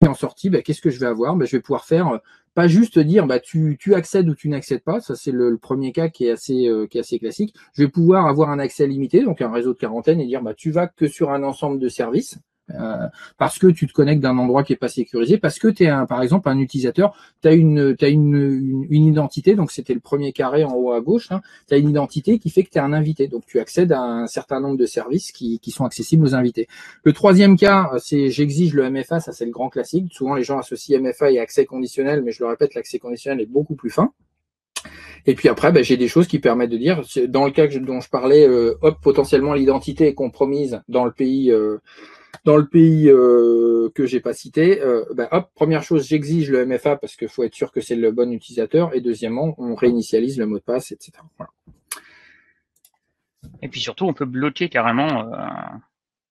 En sortie, qu'est-ce que je vais avoir? Je vais pouvoir faire pas juste dire tu accèdes ou tu n'accèdes pas, ça c'est le premier cas qui est assez classique. Je vais pouvoir avoir un accès limité, donc un réseau de quarantaine, et dire tu vas que sur un ensemble de services. Parce que tu te connectes d'un endroit qui est pas sécurisé, parce que tu es par exemple un utilisateur, tu as une identité, donc c'était le premier carré en haut à gauche, hein, tu as une identité qui fait que tu es un invité, donc tu accèdes à un certain nombre de services qui sont accessibles aux invités. Le troisième cas, c'est j'exige le MFA, ça c'est le grand classique, souvent les gens associent MFA et accès conditionnel, mais je le répète, l'accès conditionnel est beaucoup plus fin. Et puis après, j'ai des choses qui permettent de dire, dans le cas dont je parlais, potentiellement l'identité est compromise dans le pays que j'ai pas cité, première chose, j'exige le MFA parce qu'il faut être sûr que c'est le bon utilisateur. Et deuxièmement, on réinitialise le mot de passe, etc. Voilà. Et puis surtout, on peut bloquer carrément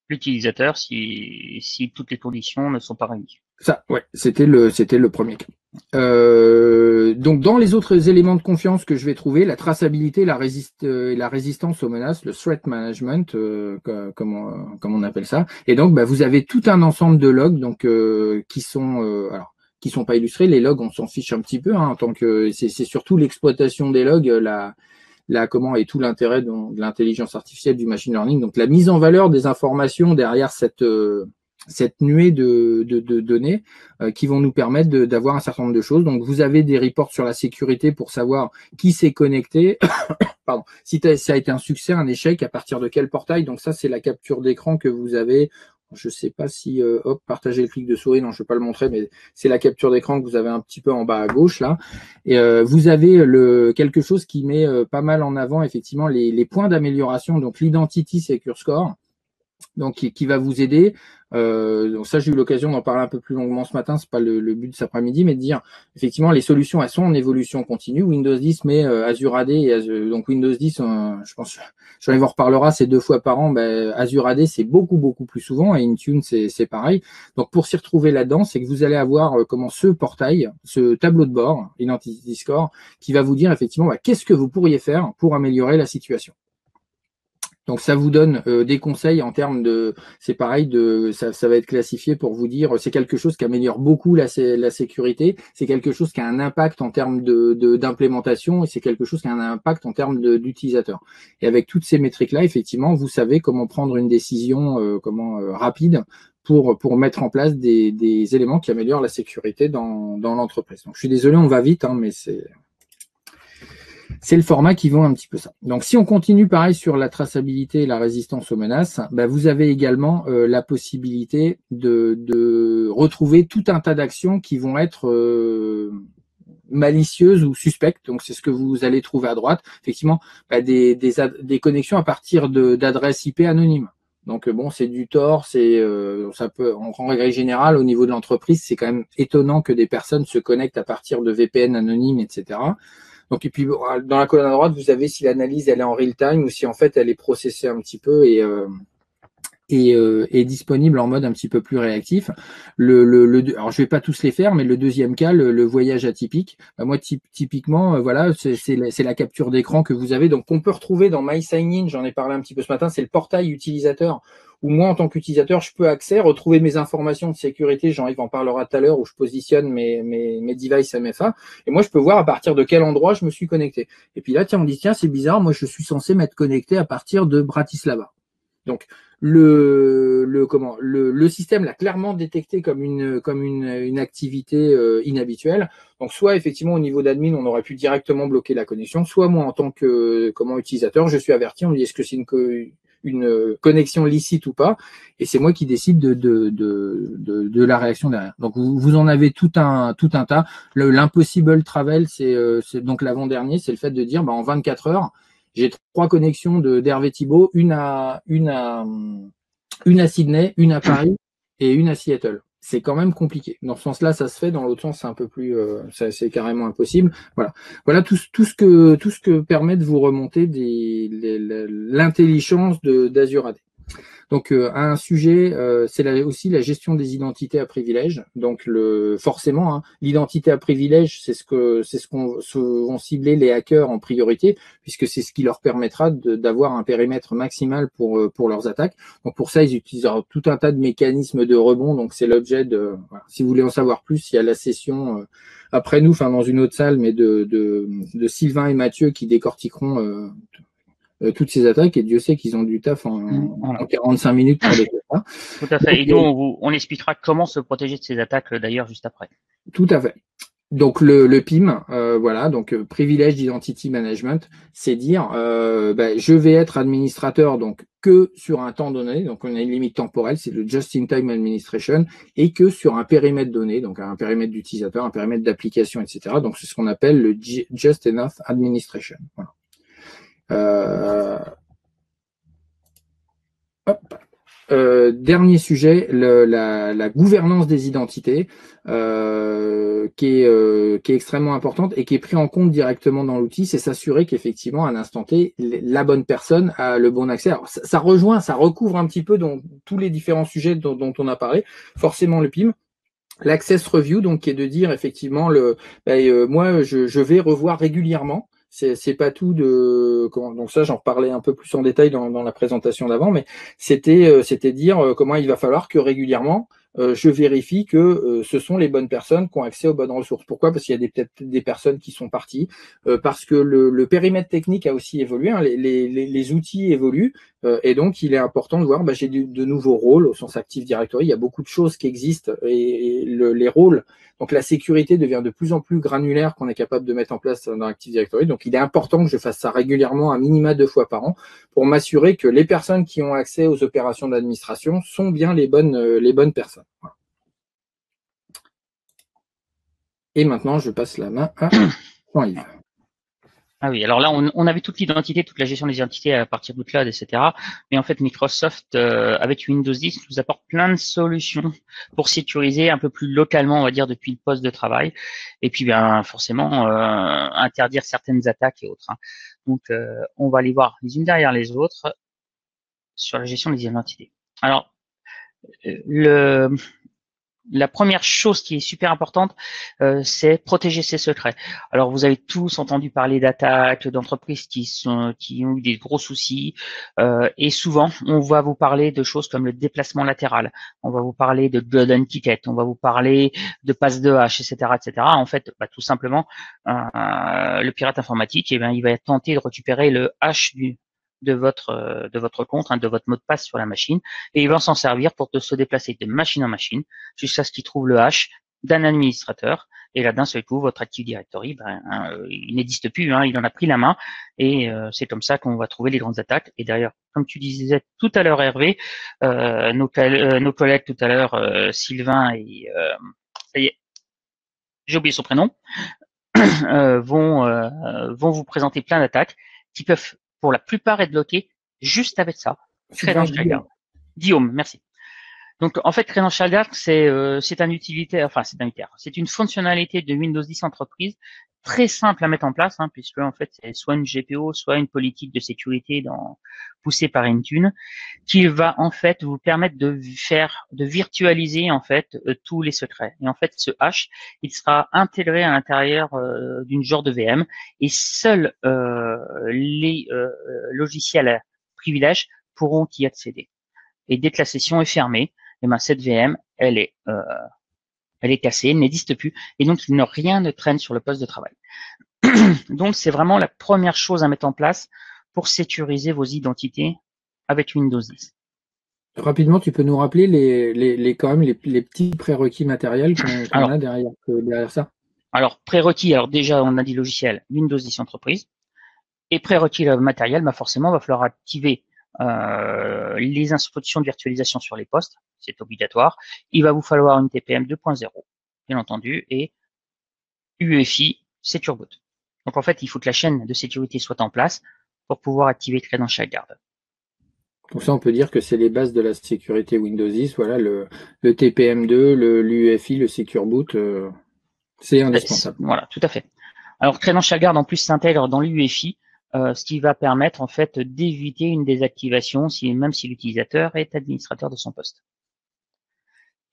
l'utilisateur si toutes les conditions ne sont pas réunies. Ça, ouais, c'était le premier cas. Donc, dans les autres éléments de confiance que je vais trouver, la traçabilité, la résistance aux menaces, le threat management, comme on appelle ça. Et donc, vous avez tout un ensemble de logs, donc qui sont pas illustrés. Les logs, on s'en fiche un petit peu, hein, en tant que c'est surtout l'exploitation des logs, comment est tout l'intérêt de l'intelligence artificielle, du machine learning. Donc, la mise en valeur des informations derrière cette nuée de données qui vont nous permettre d'avoir un certain nombre de choses. Donc, vous avez des reports sur la sécurité pour savoir qui s'est connecté, pardon, si ça a été un succès, un échec, à partir de quel portail. Donc, ça, c'est la capture d'écran que vous avez. Je ne sais pas si, partager le clic de souris, non, je ne vais pas le montrer, mais c'est la capture d'écran que vous avez un petit peu en bas à gauche, là. Et vous avez quelque chose qui met pas mal en avant, effectivement, les points d'amélioration, donc l'Identity Secure Score, donc qui va vous aider. Donc ça, j'ai eu l'occasion d'en parler un peu plus longuement ce matin, c'est pas le but de cet après-midi, mais de dire effectivement les solutions elles sont en évolution continue. Windows 10 met Azure AD et donc Windows 10, je pense, j'en en reparlera, c'est 2 fois par an. Azure AD c'est beaucoup plus souvent, et Intune c'est pareil. Donc pour s'y retrouver là-dedans, c'est que vous allez avoir ce portail, ce tableau de bord, Identity Score, qui va vous dire effectivement qu'est-ce que vous pourriez faire pour améliorer la situation. Donc ça vous donne des conseils en termes de, c'est pareil, ça va être classifié pour vous dire c'est quelque chose qui améliore beaucoup la sécurité, c'est quelque chose qui a un impact en termes d'implémentation, et c'est quelque chose qui a un impact en termes d'utilisateurs. Et avec toutes ces métriques-là, effectivement, vous savez comment prendre une décision rapide pour mettre en place des éléments qui améliorent la sécurité dans l'entreprise. Donc je suis désolé, on va vite, hein, mais c'est le format qui vaut un petit peu ça. Donc, si on continue pareil sur la traçabilité et la résistance aux menaces, vous avez également la possibilité de retrouver tout un tas d'actions qui vont être malicieuses ou suspectes. Donc, c'est ce que vous allez trouver à droite. Effectivement, des connexions à partir d'adresses IP anonymes. Donc, c'est du tort, ça peut, en règle générale, au niveau de l'entreprise, c'est quand même étonnant que des personnes se connectent à partir de VPN anonymes, etc. Donc, et puis, dans la colonne à droite, vous avez si l'analyse elle est en real time ou si en fait elle est processée un petit peu et est disponible en mode un petit peu plus réactif. Alors, je vais pas tous les faire, mais le deuxième cas, le voyage atypique, moi, typiquement, voilà, c'est la capture d'écran que vous avez. Donc, on peut retrouver dans MySignin, j'en ai parlé un petit peu ce matin, c'est le portail utilisateur où moi, en tant qu'utilisateur, je peux retrouver mes informations de sécurité. Jean-Yves en parlera tout à l'heure, où je positionne mes devices MFA. Et moi, je peux voir à partir de quel endroit je me suis connecté. Et puis là, on dit, tiens, c'est bizarre, moi, je suis censé m'être connecté à partir de Bratislava. Donc, le système l'a clairement détecté comme une activité inhabituelle. Donc, soit effectivement au niveau d'admin, on aurait pu directement bloquer la connexion, soit moi en tant que utilisateur, je suis averti, on me dit est-ce que c'est une connexion licite ou pas, et c'est moi qui décide de la réaction derrière. Donc vous en avez tout un tas. L'impossible travel, c'est donc l'avant-dernier, c'est le fait de dire en 24 heures, j'ai 3 connexions d'Hervé Thibault, une à Sydney, une à Paris et une à Seattle. C'est quand même compliqué. Dans ce sens-là, ça se fait. Dans l'autre sens, c'est un peu plus, c'est carrément impossible. Voilà tout ce que permet de vous remonter l'intelligence d'Azure AD. Donc, un sujet, c'est aussi la gestion des identités à privilèges. Donc, forcément, hein, l'identité à privilège, c'est ce vont cibler les hackers en priorité, puisque c'est ce qui leur permettra d'avoir un périmètre maximal pour leurs attaques. Donc, pour ça, ils utiliseront tout un tas de mécanismes de rebond. Donc, c'est l'objet de. Voilà. Si vous voulez en savoir plus, il y a la session après nous, enfin dans une autre salle, mais de Sylvain et Mathieu qui décortiqueront toutes ces attaques, et Dieu sait qu'ils ont du taf Voilà. en 45 minutes pour décrire ça. Tout à fait. Et nous, on expliquera comment se protéger de ces attaques d'ailleurs juste après. Tout à fait. Donc le PIM, voilà, donc Privilege Identity Management, c'est dire je vais être administrateur donc que sur un temps donné, donc on a une limite temporelle, c'est le Just-in-Time Administration, et que sur un périmètre donné, donc un périmètre d'utilisateur, un périmètre d'application, etc. Donc c'est ce qu'on appelle le Just Enough Administration. Voilà. Dernier sujet, la gouvernance des identités, qui est extrêmement importante et qui est pris en compte directement dans l'outil, c'est s'assurer qu'effectivement, à l'instant T, la bonne personne a le bon accès. Alors, ça recouvre un petit peu dans tous les différents sujets dont on a parlé, forcément le PIM. L'access review, donc, qui est de dire effectivement moi, je vais revoir régulièrement. C'est pas tout de donc ça j'en parlais un peu plus en détail dans la présentation d'avant, mais c'était dire comment il va falloir que régulièrement je vérifie que ce sont les bonnes personnes qui ont accès aux bonnes ressources. Pourquoi? Parce qu'il y a peut-être des personnes qui sont parties, parce que le périmètre technique a aussi évolué, hein, les outils évoluent, et donc il est important de voir, j'ai de nouveaux rôles au sens Active Directory. Il y a beaucoup de choses qui existent, et les rôles, donc la sécurité devient de plus en plus granulaire qu'on est capable de mettre en place dans Active Directory. Donc il est important que je fasse ça régulièrement, un minima 2 fois par an, pour m'assurer que les personnes qui ont accès aux opérations d'administration sont bien les bonnes personnes. Voilà. Et maintenant, je passe la main à Jean-Yves. Ah oui, alors là, on avait toute l'identité, toute la gestion des identités à partir d'Outloud, etc. Mais en fait, Microsoft, avec Windows 10, nous apporte plein de solutions pour sécuriser un peu plus localement, on va dire, depuis le poste de travail. Et puis, bien, forcément, interdire certaines attaques et autres. Hein. Donc, on va les voir les unes derrière les autres sur la gestion des identités. Alors, la première chose qui est super importante, c'est protéger ses secrets. Alors, vous avez tous entendu parler d'attaques, d'entreprises qui ont eu des gros soucis, et souvent, on va vous parler de choses comme le déplacement latéral. On va vous parler de golden ticket. On va vous parler de passe de hash, etc., etc. En fait, tout simplement, le pirate informatique, il va tenter de récupérer le hash de votre compte, hein, de votre mot de passe sur la machine, et il va s'en servir pour se déplacer de machine en machine jusqu'à ce qu'il trouve le hash d'un administrateur. Et là, d'un seul coup, votre Active Directory, il n'existe plus, hein, il en a pris la main, et c'est comme ça qu'on va trouver les grandes attaques. Et d'ailleurs, comme tu disais tout à l'heure, Hervé, nos collègues tout à l'heure, Sylvain et ça y est, j'ai oublié son prénom, vont vous présenter plein d'attaques qui peuvent, pour la plupart, être bloquées juste avec ça. Credential Guard. Guillaume, merci. Donc, en fait, Credential Guard, c'est un utilitaire, enfin, c'est un utilitaire. C'est une fonctionnalité de Windows 10 Entreprise très simple à mettre en place, hein, puisque en fait, c'est soit une GPO, soit une politique de sécurité poussée par Intune, qui va en fait vous permettre de virtualiser en fait tous les secrets. Et en fait, ce hash, il sera intégré à l'intérieur d'une genre de VM, et seuls les logiciels à privilège pourront y accéder. Et dès que la session est fermée, cette VM, elle est cassée, elle n'existe plus, et donc rien ne traîne sur le poste de travail. Donc c'est vraiment la première chose à mettre en place pour sécuriser vos identités avec Windows 10. Rapidement, tu peux nous rappeler quand même les petits prérequis matériels qu'on a derrière ça? Alors, prérequis, alors déjà, on a dit logiciel Windows 10 Entreprise. Et prérequis matériel, forcément, il va falloir activer les instructions de virtualisation sur les postes, c'est obligatoire. Il va vous falloir une TPM 2.0, bien entendu, et UEFI Secure Boot. Donc en fait, il faut que la chaîne de sécurité soit en place pour pouvoir activer Credential Guard. Donc ça, on peut dire que c'est les bases de la sécurité Windows 10, voilà, le TPM2, l'UEFI, le Secure Boot, c'est indispensable. Voilà, tout à fait. Alors Credential Guard, en plus, s'intègre dans l'UEFI. ce qui va permettre en fait d'éviter une désactivation même si l'utilisateur est administrateur de son poste.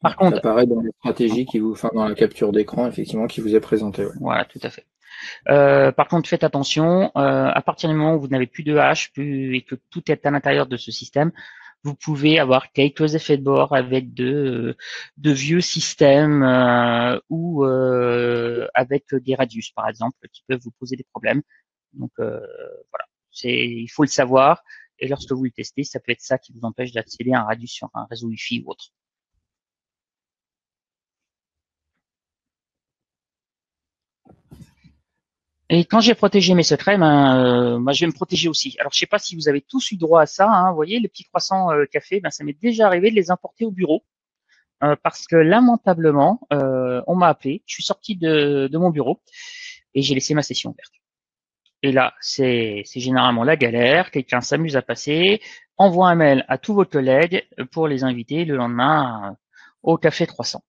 Par contre, ça apparaît dans les stratégies dans la capture d'écran, effectivement, qui vous est présentée. Ouais. Voilà, tout à fait. Par contre, faites attention, à partir du moment où vous n'avez plus de hash et que tout est à l'intérieur de ce système, vous pouvez avoir quelques effets de bord avec de vieux systèmes ou avec des radius, par exemple, qui peuvent vous poser des problèmes. Donc voilà, il faut le savoir. Et lorsque vous le testez, ça peut être ça qui vous empêche d'accéder à un radius sur un réseau Wi-Fi ou autre. Et quand j'ai protégé mes secrets, moi je vais me protéger aussi. Alors je sais pas si vous avez tous eu droit à ça. Hein, vous voyez, les petits croissants café, ça m'est déjà arrivé de les importer au bureau parce que lamentablement, on m'a appelé. Je suis sorti de mon bureau et j'ai laissé ma session ouverte. Et là, c'est généralement la galère. Quelqu'un s'amuse à passer, envoie un mail à tous vos collègues pour les inviter le lendemain au café croissant.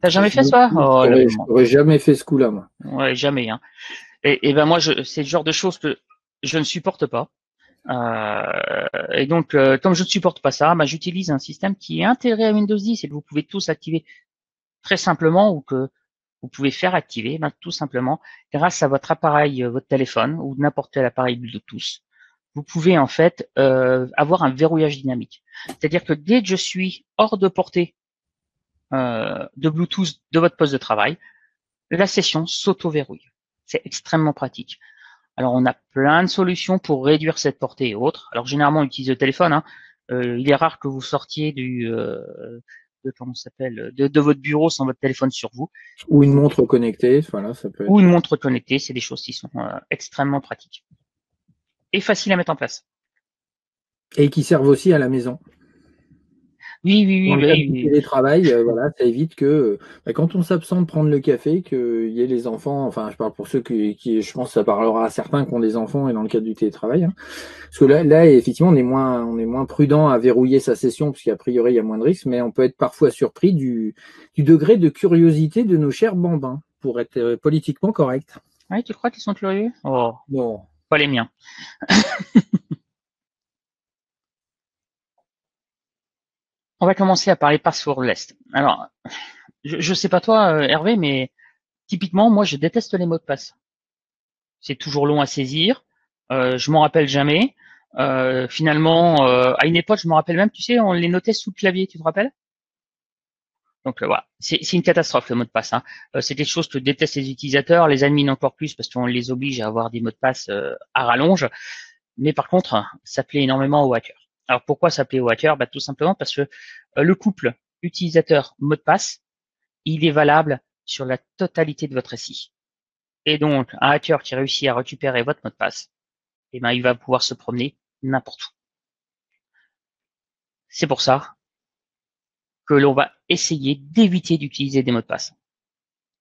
T'as jamais fait ça? J'aurais jamais fait ce coup-là, moi. Ouais, jamais. Hein. Et ben moi, c'est le genre de choses que je ne supporte pas. Et donc, comme je ne supporte pas ça, j'utilise un système qui est intégré à Windows 10 et que vous pouvez tous activer très simplement ou que vous pouvez faire activer tout simplement grâce à votre appareil, votre téléphone ou n'importe quel appareil Bluetooth. Vous pouvez en fait avoir un verrouillage dynamique. C'est-à-dire que dès que je suis hors de portée de Bluetooth de votre poste de travail, la session s'auto-verrouille. C'est extrêmement pratique. Alors, on a plein de solutions pour réduire cette portée et autres. Alors, généralement, on utilise le téléphone. Hein. Il est rare que vous sortiez de votre bureau sans votre téléphone sur vous. Ou une montre connectée, voilà, ça peut être. Ou une montre connectée, c'est des choses qui sont extrêmement pratiques. Et faciles à mettre en place. Et qui servent aussi à la maison. Oui. Dans le cas du télétravail, voilà, ça évite que quand on s'absente prendre le café, qu'il y ait les enfants, enfin je parle pour ceux qui je pense que ça parlera à certains qui ont des enfants et dans le cadre du télétravail. Hein. Parce que là, effectivement, on est moins prudent à verrouiller sa session, parce qu'a priori il y a moins de risques, mais on peut être parfois surpris du degré de curiosité de nos chers bambins, pour être politiquement correct. Oui, tu crois qu'ils sont curieux? Oh, non. Pas les miens. On va commencer à parler passwordless. Alors, je sais pas toi, Hervé, mais typiquement, moi, je déteste les mots de passe. C'est toujours long à saisir. Je m'en rappelle jamais. Finalement, à une époque, je me rappelle même, tu sais, on les notait sous le clavier, tu te rappelles? Donc voilà, c'est une catastrophe le mot de passe. Hein. C'est quelque chose que détestent les utilisateurs, les admins encore plus parce qu'on les oblige à avoir des mots de passe à rallonge. Mais par contre, ça plaît énormément aux hackers. Alors pourquoi ça plaît aux hackers? Tout simplement parce que le couple utilisateur-mot de passe, il est valable sur la totalité de votre SI. Et donc, un hacker qui réussit à récupérer votre mot de passe, il va pouvoir se promener n'importe où. C'est pour ça que l'on va essayer d'éviter d'utiliser des mots de passe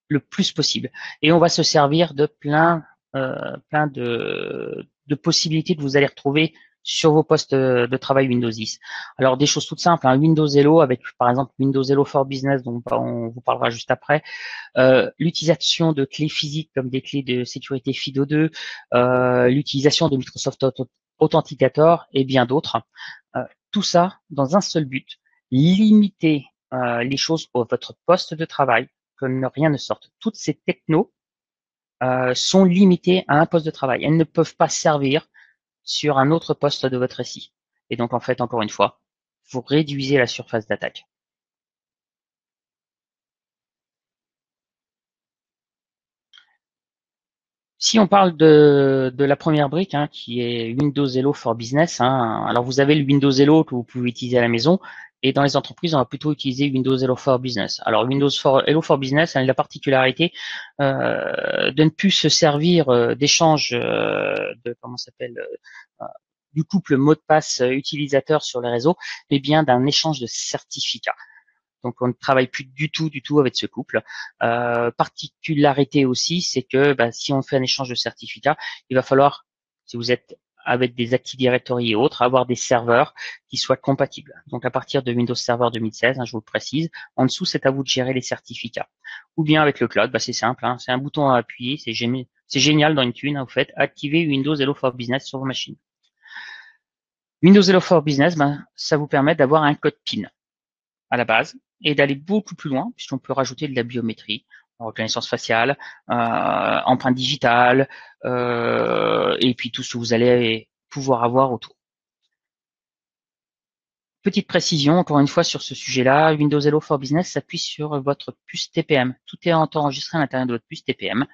le plus possible. Et on va se servir de plein de possibilités que vous allez retrouver sur vos postes de travail Windows 10. Alors des choses toutes simples, Windows Hello avec par exemple Windows Hello for Business dont on vous parlera juste après, l'utilisation de clés physiques comme des clés de sécurité FIDO2, l'utilisation de Microsoft Authenticator et bien d'autres. Tout ça dans un seul but, limiter les choses à votre poste de travail, que rien ne sorte. Toutes ces technos sont limitées à un poste de travail. Elles ne peuvent pas servir sur un autre poste de votre SI. Et donc, en fait, encore une fois, vous réduisez la surface d'attaque. Si on parle de la première brique, qui est Windows Hello for Business, alors vous avez le Windows Hello que vous pouvez utiliser à la maison, et dans les entreprises, on va plutôt utiliser Windows Hello for Business. Alors Windows Hello for Business a la particularité de ne plus se servir d'échange du couple mot de passe utilisateur sur les réseaux, mais bien d'un échange de certificats. Donc on ne travaille plus du tout avec ce couple. Particularité aussi, c'est que si on fait un échange de certificats, il va falloir, si vous êtes avec des Active Directory et autres, avoir des serveurs qui soient compatibles. Donc à partir de Windows Server 2016, je vous le précise, en dessous c'est à vous de gérer les certificats. Ou bien avec le cloud, c'est simple, c'est un bouton à appuyer, c'est C'est génial dans Intune, hein, vous faites activer Windows Hello for Business sur vos machines. Windows Hello for Business, ça vous permet d'avoir un code PIN à la base et d'aller beaucoup plus loin, puisqu'on peut rajouter de la biométrie, reconnaissance faciale, empreinte digitale, et puis tout ce que vous allez pouvoir avoir autour. Petite précision, encore une fois, sur ce sujet-là, Windows Hello for Business s'appuie sur votre puce TPM. Tout est enregistré à l'intérieur de votre puce TPM.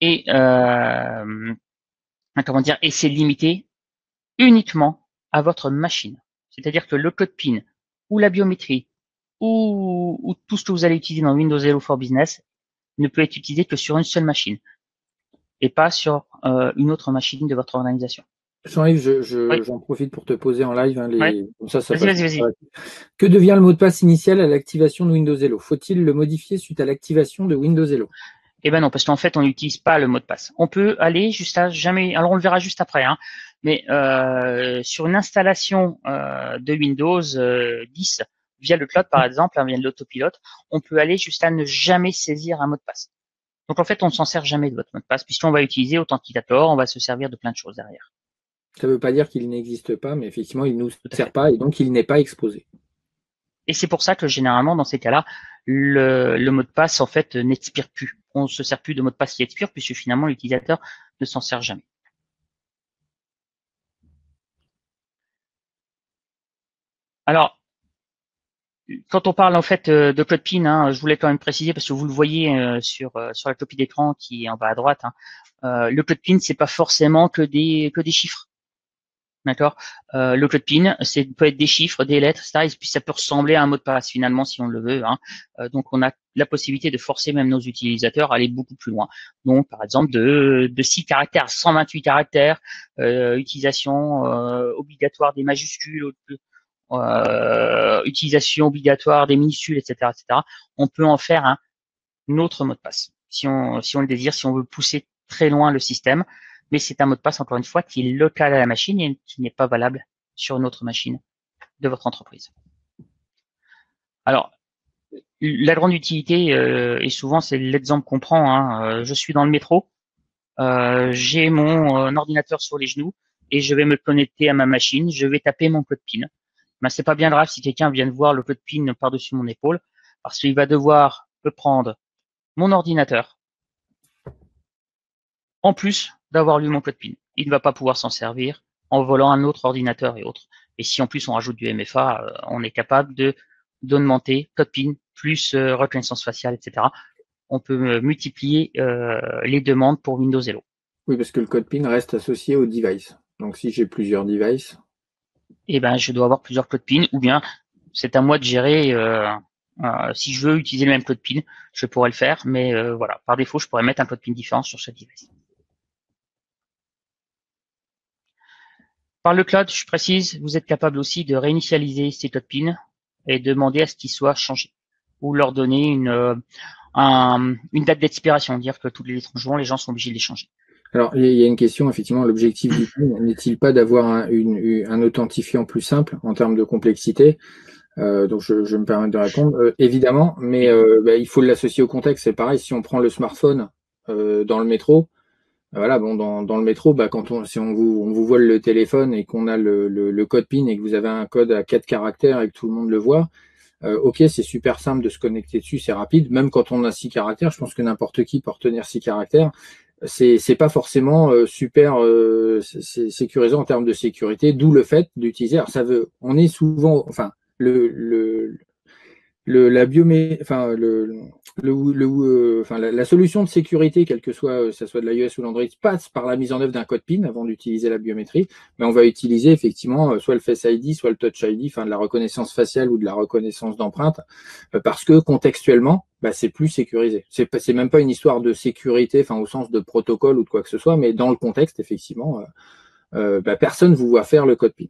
Et comment dire, et c'est limité uniquement à votre machine. C'est-à-dire que le code PIN ou la biométrie ou tout ce que vous allez utiliser dans Windows Hello for Business ne peut être utilisé que sur une seule machine et pas sur une autre machine de votre organisation. Jean-Yves, Oui. j'en profite pour te poser en live, hein, Ouais. comme ça passe. Vas-y. Que devient le mot de passe initial à l'activation de Windows Hello? Faut-il le modifier suite à l'activation de Windows Hello? Eh ben non, parce qu'en fait, on n'utilise pas le mot de passe. On peut aller juste à jamais. Alors on le verra juste après, hein, mais sur une installation de Windows 10 via le cloud par exemple, via l'autopilote, on peut aller jusqu'à ne jamais saisir un mot de passe. Donc en fait, on ne s'en sert jamais de votre mot de passe, puisqu'on va utiliser Authenticator, on va se servir de plein de choses derrière. Ça ne veut pas dire qu'il n'existe pas, mais effectivement, il ne nous Tout à sert fait. pas et donc il n'est pas exposé. Et c'est pour ça que généralement, dans ces cas-là, le mot de passe, en fait, n'expire plus. On ne se sert plus de mot de passe qui expire, puisque finalement, l'utilisateur ne s'en sert jamais. Alors, quand on parle en fait de code PIN, hein, je voulais quand même préciser parce que vous le voyez sur la copie d'écran qui est en bas à droite. Hein, le code PIN, c'est pas forcément que des chiffres, d'accord. Le code PIN, peut être des chiffres, des lettres, etc. Et puis ça peut ressembler à un mot de passe finalement si on le veut. Hein. Donc on a la possibilité de forcer même nos utilisateurs à aller beaucoup plus loin. Donc par exemple de 6 caractères à 128 caractères, utilisation obligatoire des majuscules. Utilisation obligatoire des minuscules, etc., etc. On peut en faire un autre mot de passe si on le désire, si on veut pousser très loin le système. Mais c'est un mot de passe, encore une fois, qui est local à la machine et qui n'est pas valable sur une autre machine de votre entreprise. Alors, la grande utilité, et souvent c'est l'exemple qu'on prend, hein, je suis dans le métro, j'ai mon ordinateur sur les genoux et je vais me connecter à ma machine, je vais taper mon code PIN. Ben, c'est pas bien grave si quelqu'un vient de voir le code PIN par-dessus mon épaule, parce qu'il va devoir prendre mon ordinateur, en plus d'avoir lu mon code PIN. Il ne va pas pouvoir s'en servir en volant un autre ordinateur et autres. Et si en plus on rajoute du MFA, on est capable d'augmenter code PIN plus reconnaissance faciale, etc. On peut multiplier les demandes pour Windows Hello. Oui, parce que le code PIN reste associé au device. Donc si j'ai plusieurs devices, eh ben, je dois avoir plusieurs codes PIN, ou bien c'est à moi de gérer. Si je veux utiliser le même code PIN, je pourrais le faire, mais voilà, par défaut, je pourrais mettre un code PIN différent sur chaque device. Par le cloud, je précise, vous êtes capable aussi de réinitialiser ces codes PIN et demander à ce qu'ils soient changés, ou leur donner une date d'expiration, dire que tous les étrangers, les gens sont obligés de les changer. alors, il y a une question, effectivement, l'objectif du PIN n'est-il pas d'avoir un authentifiant plus simple en termes de complexité? Donc, je me permets de répondre. Évidemment, mais il faut l'associer au contexte. C'est pareil, si on prend le smartphone dans le métro, voilà, bon, dans le métro, si on vous vole le téléphone et qu'on a le code PIN et que vous avez un code à 4 caractères et que tout le monde le voit, ok, c'est super simple de se connecter dessus, c'est rapide. Même quand on a 6 caractères, je pense que n'importe qui peut retenir 6 caractères. C'est pas forcément super sécurisant en termes de sécurité, d'où le fait d'utiliser. Alors on est souvent, enfin, la biomé, enfin la solution de sécurité, quelle que soit, ça soit de l'iOS ou l'Android, passe par la mise en œuvre d'un code PIN avant d'utiliser la biométrie. Mais on va utiliser effectivement soit le Face ID, soit le Touch ID, enfin de la reconnaissance faciale ou de la reconnaissance d'empreinte, parce que contextuellement, c'est plus sécurisé. C'est même pas une histoire de sécurité, enfin au sens de protocole ou de quoi que ce soit, mais dans le contexte, effectivement, personne vous voit faire le code PIN.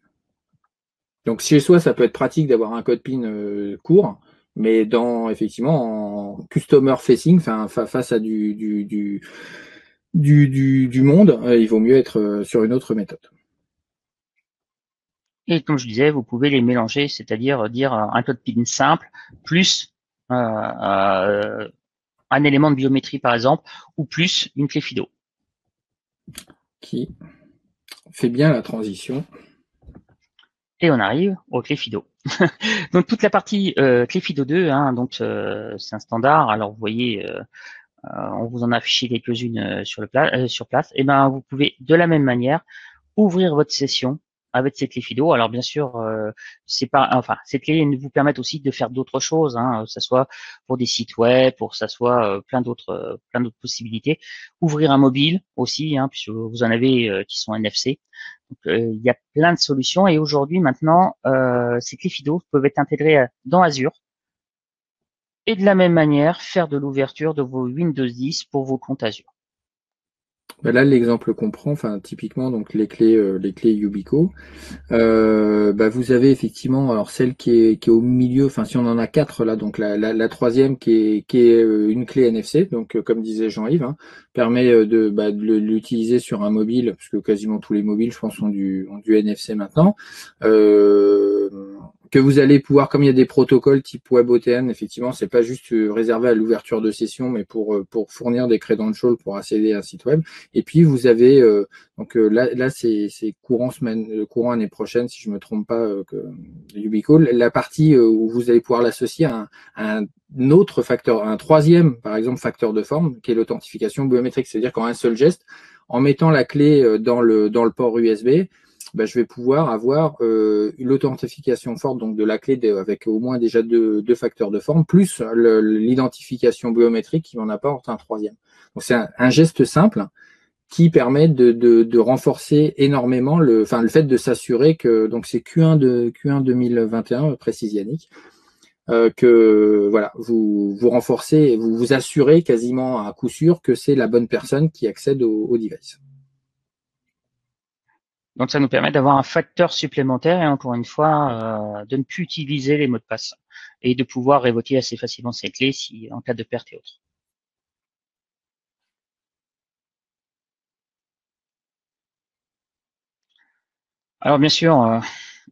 Donc chez soi, ça peut être pratique d'avoir un code PIN court, mais effectivement en customer facing, face à du monde, il vaut mieux être sur une autre méthode. Et comme je disais, vous pouvez les mélanger, c'est-à-dire dire un code PIN simple plus un élément de biométrie par exemple, ou plus une clé FIDO. Qui fait bien la transition. Et on arrive aux clés FIDO. Donc toute la partie clé FIDO 2, hein, donc c'est un standard. Alors vous voyez, on vous en a affiché quelques-unes sur place. Et ben vous pouvez de la même manière ouvrir votre session avec ces clés FIDO. Alors bien sûr, ces clés vous permettent aussi de faire d'autres choses, hein, que ce soit pour des sites web, pour que ça soit plein d'autres possibilités. Ouvrir un mobile aussi, hein, puisque vous en avez qui sont NFC. Donc, il y a plein de solutions et aujourd'hui maintenant, ces clés FIDO peuvent être intégrées dans Azure et de la même manière faire de l'ouverture de vos Windows 10 pour vos comptes Azure. Ben là, l'exemple qu'on prend, enfin typiquement donc les clés Yubico, vous avez effectivement alors celle qui est au milieu, enfin si on en a quatre là, donc la troisième qui est une clé NFC, donc comme disait Jean-Yves, hein, permet de l'utiliser sur un mobile, parce que quasiment tous les mobiles, je pense, ont du NFC maintenant. Que vous allez pouvoir, comme il y a des protocoles type WebOTN, effectivement, c'est pas juste réservé à l'ouverture de session, mais pour fournir des credentials pour accéder à un site web. Et puis vous avez là c'est courant année prochaine, si je me trompe pas, Yubico, la partie où vous allez pouvoir l'associer à un autre facteur, un troisième, par exemple, facteur de forme, qui est l'authentification biométrique. C'est-à-dire qu'en un seul geste, en mettant la clé dans le port USB, je vais pouvoir avoir l'authentification forte donc de la clé avec au moins déjà deux facteurs de forme, plus l'identification biométrique qui m'en apporte un troisième. Donc c'est un geste simple qui permet de renforcer énormément le fait de s'assurer que, donc c'est Q1 2021, précise Yannick, que voilà, vous renforcez, vous vous assurez quasiment à coup sûr que c'est la bonne personne qui accède au device. Donc ça nous permet d'avoir un facteur supplémentaire et encore une fois de ne plus utiliser les mots de passe et de pouvoir révoquer assez facilement ces clés en cas de perte et autres. Alors bien sûr,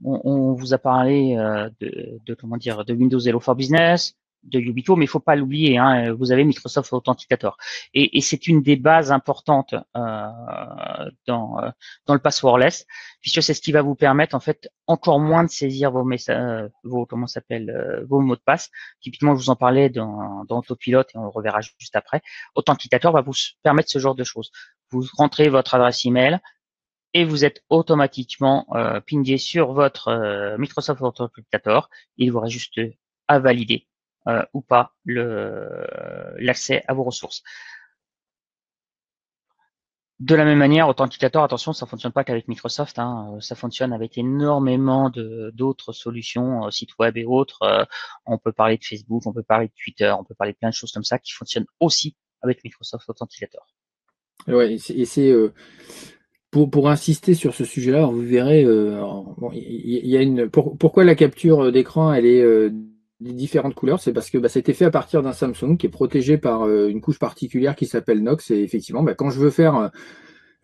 on vous a parlé de Windows Hello for Business, de Yubico, mais il faut pas l'oublier, hein, vous avez Microsoft Authenticator. Et c'est une des bases importantes dans le passwordless, puisque c'est ce qui va vous permettre en fait encore moins de saisir vos messages, vos mots de passe. Typiquement, je vous en parlais dans Autopilot et on le reverra juste après. Authenticator va vous permettre ce genre de choses. Vous rentrez votre adresse email et vous êtes automatiquement pingé sur votre Microsoft Authenticator. Il vous reste juste à valider ou pas l'accès à vos ressources. De la même manière, Authenticator, attention, ça fonctionne pas qu'avec Microsoft, hein, ça fonctionne avec énormément d'autres solutions, sites web et autres. On peut parler de Facebook, on peut parler de Twitter, on peut parler de plein de choses comme ça qui fonctionnent aussi avec Microsoft Authenticator. Ouais, et c'est pour insister sur ce sujet-là, vous verrez, il y a pourquoi la capture d'écran elle est des différentes couleurs, c'est parce que ça a été fait à partir d'un Samsung qui est protégé par une couche particulière qui s'appelle Knox. Et effectivement, quand je veux faire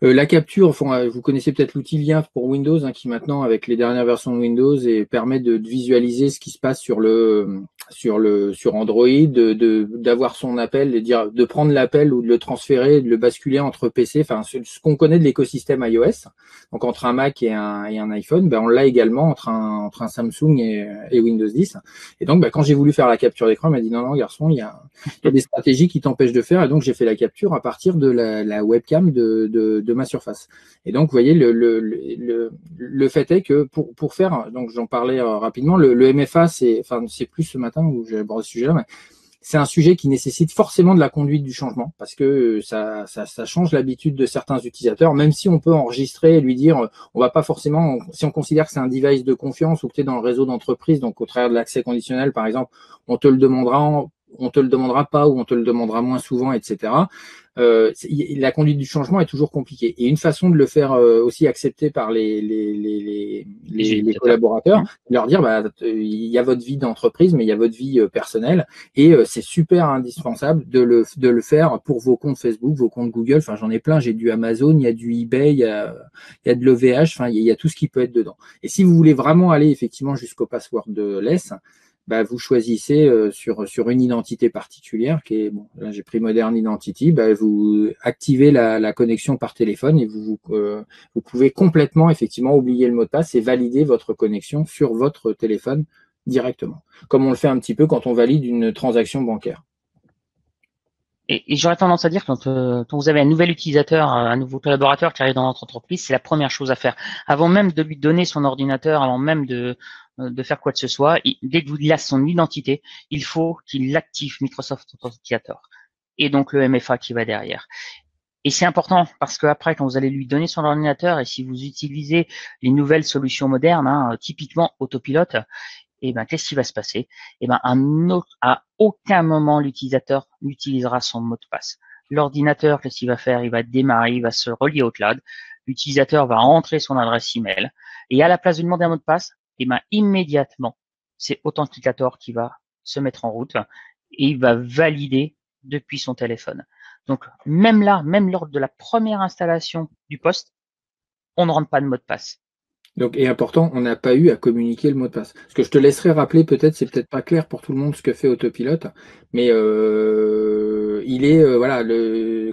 la capture, vous connaissez peut-être l'outil Lien pour Windows, hein, qui maintenant, avec les dernières versions de Windows, permet de visualiser ce qui se passe sur Android, d'avoir son appel, de prendre l'appel ou de le transférer, de le basculer entre PC, enfin ce qu'on connaît de l'écosystème iOS, donc entre un Mac et un iPhone, on l'a également entre un Samsung et Windows 10. Et donc quand j'ai voulu faire la capture d'écran, il m'a dit non garçon, il y a des stratégies qui t'empêchent de faire, et donc j'ai fait la capture à partir de la webcam de ma surface. Et donc, vous voyez, le fait est que pour faire, donc j'en parlais rapidement, le MFA, c'est plus ce matin où j'ai abordé ce sujet-là, mais c'est un sujet qui nécessite forcément de la conduite du changement, parce que ça change l'habitude de certains utilisateurs, même si on peut enregistrer et lui dire, on va pas forcément, si on considère que c'est un device de confiance ou que tu es dans le réseau d'entreprise, donc au travers de l'accès conditionnel, par exemple, on te le demandera pas ou on te le demandera moins souvent, etc. La conduite du changement est toujours compliquée. Et une façon de le faire aussi accepter par les collaborateurs, leur dire il y a votre vie d'entreprise, mais il y a votre vie personnelle, et c'est super indispensable de le faire pour vos comptes Facebook, vos comptes Google. Enfin, j'en ai plein. J'ai du Amazon, il y a du eBay, il y a de l'OVH. Enfin, il y a tout ce qui peut être dedans. Et si vous voulez vraiment aller effectivement jusqu'au passwordless, bah, vous choisissez sur une identité particulière qui est, bon, là j'ai pris Modern Identity, bah, vous activez la connexion par téléphone et vous pouvez complètement effectivement oublier le mot de passe et valider votre connexion sur votre téléphone directement, comme on le fait un petit peu quand on valide une transaction bancaire. Et j'aurais tendance à dire quand vous avez un nouvel utilisateur, un nouveau collaborateur qui arrive dans votre entreprise, c'est la première chose à faire. Avant même de lui donner son ordinateur, avant même de faire quoi que ce soit, dès que vous lui a son identité, il faut qu'il active Microsoft Authenticator et donc le MFA qui va derrière. Et c'est important parce que après, quand vous allez lui donner son ordinateur et si vous utilisez les nouvelles solutions modernes, hein, typiquement Autopilote, et ben qu'est-ce qui va se passer? Et ben à aucun moment l'utilisateur n'utilisera son mot de passe. L'ordinateur, qu'est-ce qu'il va faire? Il va démarrer, il va se relier au cloud. L'utilisateur va entrer son adresse email et à la place de demander un mot de passe, et ben immédiatement, c'est Authenticator qui va se mettre en route et il va valider depuis son téléphone. Donc même là, même lors de la première installation du poste, on ne rentre pas de mot de passe. Donc, et important, on n'a pas eu à communiquer le mot de passe. Ce que je te laisserai rappeler, peut-être, c'est peut-être pas clair pour tout le monde ce que fait Autopilote, mais il est voilà,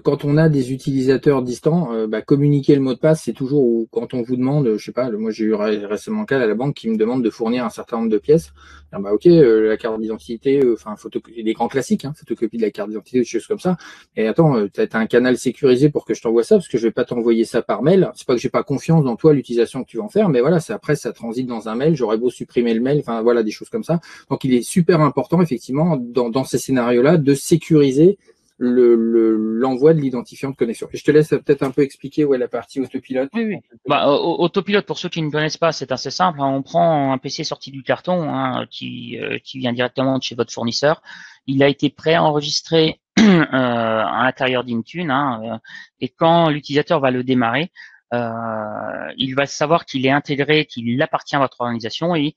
quand on a des utilisateurs distants, bah, communiquer le mot de passe, c'est toujours quand on vous demande, je sais pas, moi j'ai eu récemment le cas à la banque qui me demande de fournir un certain nombre de pièces. Alors, bah ok, la carte d'identité, enfin des grands classiques, hein, photocopie de la carte d'identité, des choses comme ça. Et attends, t'as un canal sécurisé pour que je t'envoie ça, parce que je vais pas t'envoyer ça par mail. C'est pas que j'ai pas confiance dans toi, l'utilisation que tu vas en faire, mais voilà, c'est après ça transite dans un mail. J'aurais beau supprimer le mail, enfin voilà, des choses comme ça. Donc il est super important effectivement dans ces scénarios-là de sécuriser l'envoi de l'identifiant de connexion. Et je te laisse peut-être un peu expliquer où est la partie autopilote. Oui, oui. Bah, Autopilote, pour ceux qui ne connaissent pas, c'est assez simple, hein. On prend un PC sorti du carton, hein, qui vient directement de chez votre fournisseur. Il a été préenregistré à l'intérieur d'Intune, hein, et quand l'utilisateur va le démarrer, il va savoir qu'il est intégré, qu'il appartient à votre organisation et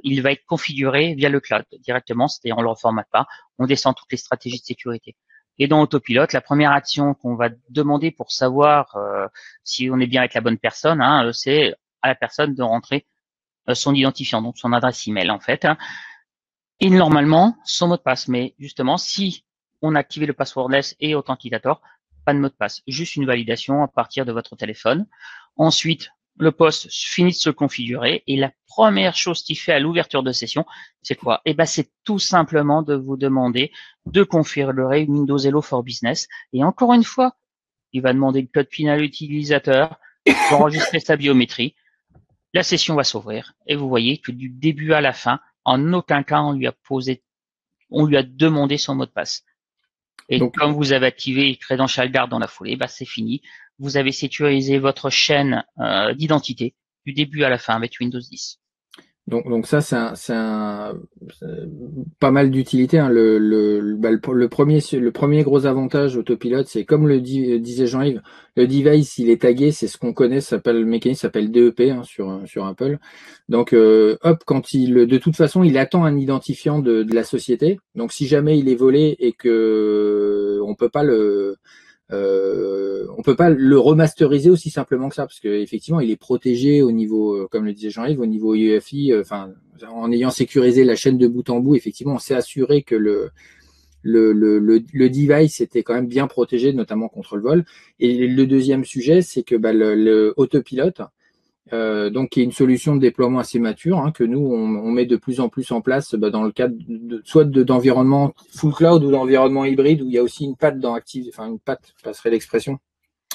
il va être configuré via le cloud directement, c'est-à-dire on le reformate pas, on descend toutes les stratégies de sécurité. Et dans Autopilote, la première action qu'on va demander pour savoir si on est bien avec la bonne personne, hein, c'est à la personne de rentrer son identifiant, donc son adresse email en fait, hein, et normalement son mot de passe. Mais justement, si on a activé le passwordless et Authenticator, pas de mot de passe, juste une validation à partir de votre téléphone. Ensuite, le poste finit de se configurer et la première chose qu'il fait à l'ouverture de session, c'est quoi? Eh ben, c'est tout simplement de vous demander de configurer Windows Hello for Business. Et encore une fois, il va demander le code PIN à l'utilisateur, enregistrer sa biométrie. La session va s'ouvrir et vous voyez que du début à la fin, en aucun cas on lui a demandé son mot de passe. Et donc, comme vous avez activé Credential Guard dans la foulée, bah, c'est fini. Vous avez sécurisé votre chaîne d'identité du début à la fin avec Windows 10. Donc ça, c'est pas mal d'utilité, hein. Le premier gros avantage Autopilote, c'est comme disait Jean-Yves, le device, il est tagué, c'est ce qu'on connaît, le mécanisme s'appelle DEP, hein, sur Apple. Donc hop, de toute façon, il attend un identifiant de la société. Donc si jamais il est volé et que on peut pas le remasteriser aussi simplement que ça, parce qu'effectivement, il est protégé au niveau, comme le disait Jean-Yves, au niveau UEFI, enfin, en ayant sécurisé la chaîne de bout en bout, effectivement, on s'est assuré que le device était quand même bien protégé, notamment contre le vol. Et le deuxième sujet, c'est que le autopilote, donc qui est une solution de déploiement assez mature, hein, que nous on met de plus en plus en place dans le cadre soit d'environnement full cloud ou d'environnement hybride où il y a aussi une patte dans Active, enfin une patte, je passerai l'expression,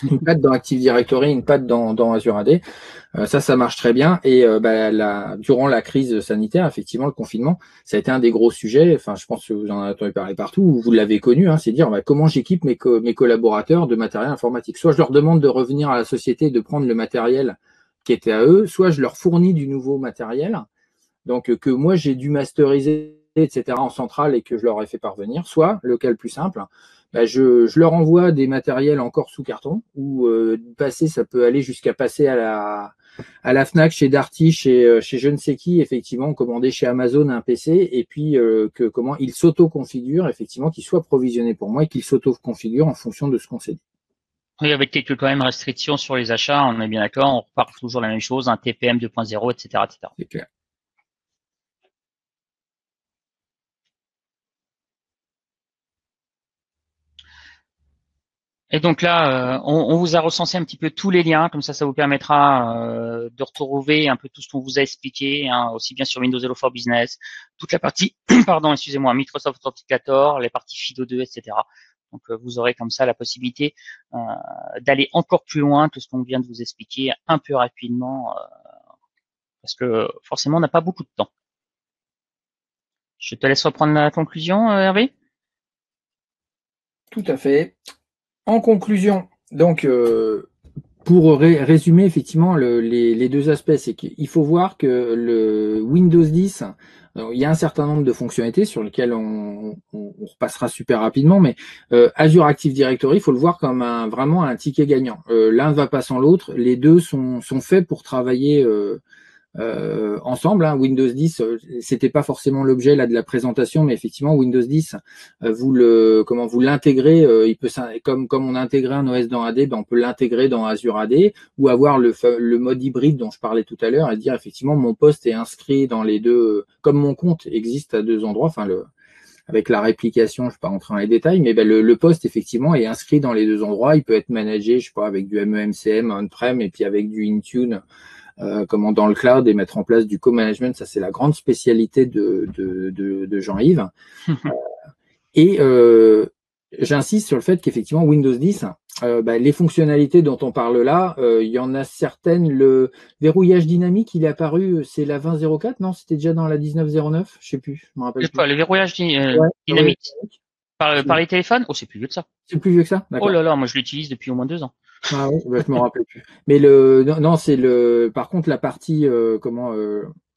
une patte dans Active Directory, une patte dans Azure AD. Ça marche très bien. Et durant la crise sanitaire, effectivement, le confinement, ça a été un des gros sujets. Enfin, je pense que vous en avez entendu parler partout, vous l'avez connu, hein, c'est dire comment j'équipe mes collaborateurs de matériel informatique. Soit je leur demande de revenir à la société, de prendre le matériel qui était à eux, soit je leur fournis du nouveau matériel, donc que moi j'ai dû masteriser, etc. en centrale et que je leur ai fait parvenir, soit, le cas le plus simple, je leur envoie des matériels encore sous carton, ou ça peut aller jusqu'à passer à la Fnac, chez Darty, chez je ne sais qui, effectivement, commander chez Amazon un PC, et puis comment il s'auto-configure, effectivement, qu'il soit provisionné pour moi et qu'il s'auto-configure en fonction de ce qu'on s'est dit. Oui, avec quelques quand même restrictions sur les achats, on est bien d'accord, on repart toujours la même chose, un TPM 2.0, etc., etc. C'est clair. Et donc là, on vous a recensé un petit peu tous les liens, comme ça vous permettra de retrouver un peu tout ce qu'on vous a expliqué, hein, aussi bien sur Windows Hello for Business, toute la partie, pardon, excusez-moi, Microsoft Authenticator, les parties FIDO2, etc. Donc vous aurez comme ça la possibilité d'aller encore plus loin que ce qu'on vient de vous expliquer un peu rapidement, parce que forcément on n'a pas beaucoup de temps. Je te laisse reprendre la conclusion, Hervé. Tout à fait. En conclusion, donc pour résumer effectivement les deux aspects, c'est qu'il faut voir que le Windows 10, il y a un certain nombre de fonctionnalités sur lesquelles on repassera super rapidement, mais Azure Active Directory, il faut le voir comme vraiment un ticket gagnant. L'un ne va pas sans l'autre, les deux sont faits pour travailler ensemble. Hein. Windows 10, c'était pas forcément l'objet là de la présentation, mais effectivement Windows 10, vous l'intégrez, il peut comme on a intégré un OS dans AD, ben on peut l'intégrer dans Azure AD ou avoir le mode hybride dont je parlais tout à l'heure et dire effectivement mon poste est inscrit dans les deux, comme mon compte existe à deux endroits, enfin avec la réplication, je ne vais pas rentrer dans les détails, mais ben le poste effectivement est inscrit dans les deux endroits. Il peut être managé, je sais pas, avec du MEMCM on-prem et puis avec du Intune comment dans le cloud et mettre en place du co-management. Ça, c'est la grande spécialité de Jean-Yves. Et j'insiste sur le fait qu'effectivement, Windows 10, les fonctionnalités dont on parle là, il y en a certaines. Le verrouillage dynamique, il est apparu, c'est la 20.04, non? C'était déjà dans la 19.09? Je sais plus, je me rappelle plus. Le verrouillage Ouais, dynamique par les téléphones? Oh, c'est plus vieux que ça. c'est plus vieux que ça? Oh D'accord. là là, moi je l'utilise depuis au moins 2 ans. Ah oui, bah, je me rappelle plus. Mais non, c'est par contre la partie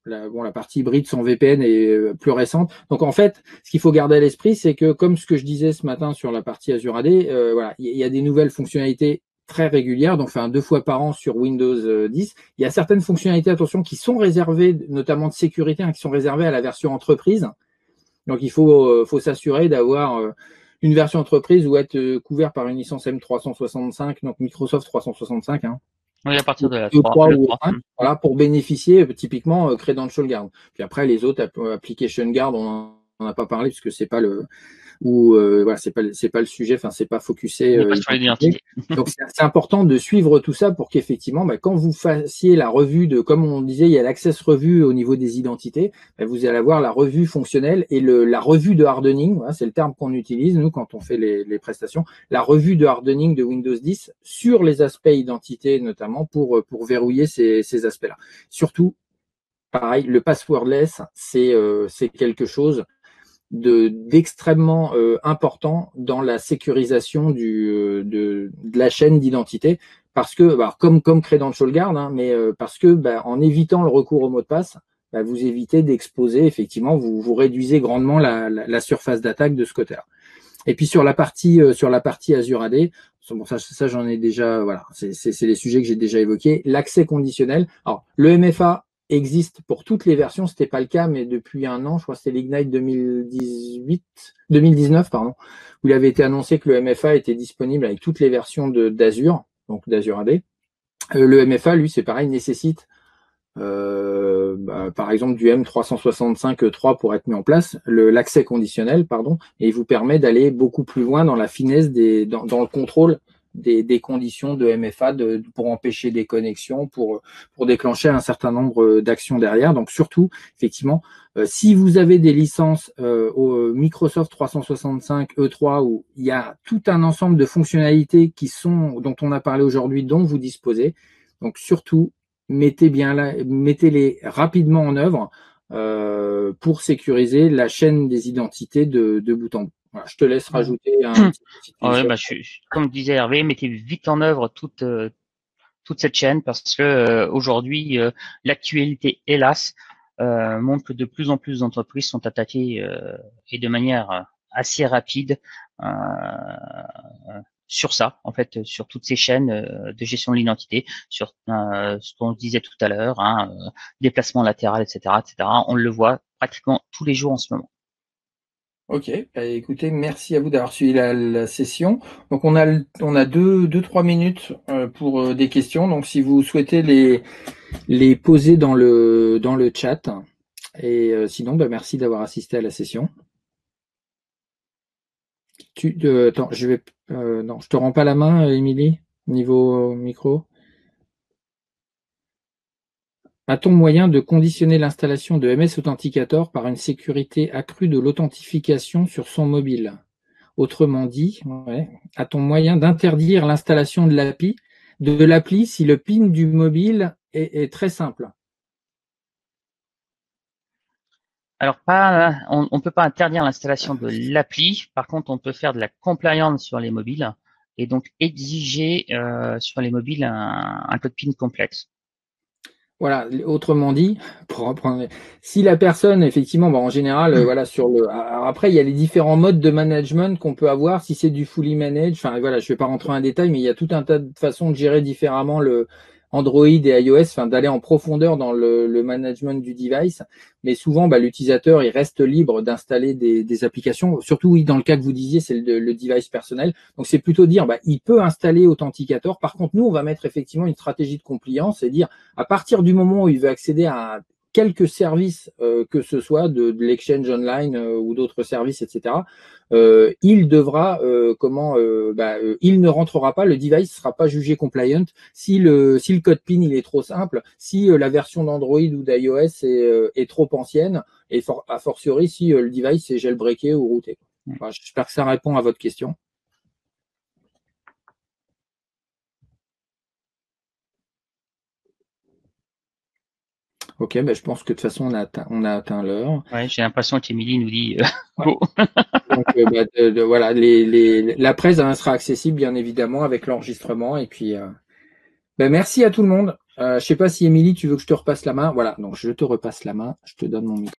la partie hybride sans VPN est plus récente. Donc en fait, ce qu'il faut garder à l'esprit, c'est que comme ce que je disais ce matin sur la partie Azure AD, voilà, il y a des nouvelles fonctionnalités très régulières, donc enfin 2 fois par an sur Windows 10. Il y a certaines fonctionnalités, attention, qui sont réservées, notamment de sécurité, hein, qui sont réservées à la version entreprise. Donc il faut s'assurer d'avoir une version entreprise ou être couvert par une licence M365, donc Microsoft 365, hein, Oui, à partir de la ou 3, 3 le ou 3. E5, voilà, pour bénéficier typiquement Credential Guard. Puis après les autres Application Guard, on n'en a pas parlé puisque c'est pas le ou voilà, c'est pas le sujet, enfin c'est pas focusé On n'est pas sur identité. l'identité. Donc c'est important de suivre tout ça pour qu'effectivement, quand vous fassiez la revue de, comme on disait, il y a l'Access Revue au niveau des identités, vous allez avoir la revue fonctionnelle et la revue de hardening, voilà, c'est le terme qu'on utilise nous quand on fait les prestations, la revue de hardening de Windows 10 sur les aspects identité notamment pour verrouiller ces aspects-là. Surtout, pareil, le passwordless, c'est quelque chose d'extrêmement important dans la sécurisation de la chaîne d'identité parce que comme Credential Guard, hein, mais parce que en évitant le recours au mot de passe, vous évitez d'exposer, effectivement, vous réduisez grandement la surface d'attaque de ce côté-là. Et puis sur la partie Azure AD, bon, ça j'en ai déjà, voilà, c'est les sujets que j'ai déjà évoqués. L'accès conditionnel. Alors le MFA existe pour toutes les versions, c'était pas le cas, mais depuis un an, je crois que c'était l'Ignite 2019, pardon, où il avait été annoncé que le MFA était disponible avec toutes les versions d'Azure, donc d'Azure AD. Le MFA, lui, c'est pareil, nécessite par exemple du M365.3 pour être mis en place, l'accès conditionnel, pardon, et il vous permet d'aller beaucoup plus loin dans la finesse dans le contrôle des conditions de MFA pour empêcher des connexions, pour déclencher un certain nombre d'actions derrière. Donc surtout, effectivement, si vous avez des licences au Microsoft 365 E3 où il y a tout un ensemble de fonctionnalités dont on a parlé aujourd'hui, dont vous disposez, donc surtout mettez-les rapidement en œuvre pour sécuriser la chaîne des identités de bout en bout. Voilà, je te laisse rajouter un petit Ouais, épisode. comme disait Hervé, mettez vite en œuvre toute cette chaîne parce que aujourd'hui, l'actualité, hélas, montre que de plus en plus d'entreprises sont attaquées et de manière assez rapide euh, sur ça, en fait, sur toutes ces chaînes de gestion de l'identité, sur ce qu'on disait tout à l'heure, hein, déplacement latéral, etc., etc. On le voit pratiquement tous les jours en ce moment. Ok, écoutez, merci à vous d'avoir suivi la session. Donc on a 3 minutes pour des questions. Donc si vous souhaitez les poser dans le chat. Et sinon, merci d'avoir assisté à la session. Attends, non, je te rends pas la main, Émilie, niveau micro. A-t-on moyen de conditionner l'installation de MS Authenticator par une sécurité accrue de l'authentification sur son mobile? Autrement dit, ouais, a-t-on moyen d'interdire l'installation de l'appli si le PIN du mobile est très simple? Alors, on ne peut pas interdire l'installation de l'appli. Par contre, on peut faire de la compliance sur les mobiles et donc exiger sur les mobiles un code PIN complexe. Voilà, autrement dit, pour reprendre, si la personne, effectivement, en général, voilà, alors après, il y a les différents modes de management qu'on peut avoir, si c'est du fully managed, enfin, voilà, je vais pas rentrer en détail, mais il y a tout un tas de façons de gérer différemment le Android et iOS, enfin, d'aller en profondeur dans le management du device. Mais souvent, l'utilisateur, il reste libre d'installer des applications, surtout, oui, dans le cas que vous disiez, c'est le device personnel. Donc, c'est plutôt dire, il peut installer Authenticator. Par contre, nous, on va mettre effectivement une stratégie de compliance et dire, à partir du moment où il veut accéder à quelques services, que ce soit de l'exchange online ou d'autres services, etc., il devra, il ne rentrera pas, le device ne sera pas jugé compliant si le code PIN il est trop simple, si la version d'Android ou d'iOS est trop ancienne, et a fortiori si le device est jailbreaké ou routé. Enfin, j'espère que ça répond à votre question. Ok, je pense que de toute façon, on a atteint l'heure. Ouais, j'ai l'impression qu'Emilie nous dit go. Donc, voilà, la presse sera accessible, bien évidemment, avec l'enregistrement. Et puis, merci à tout le monde. Je sais pas si, Émilie, tu veux que je te repasse la main. Voilà, donc je te repasse la main. Je te donne mon micro.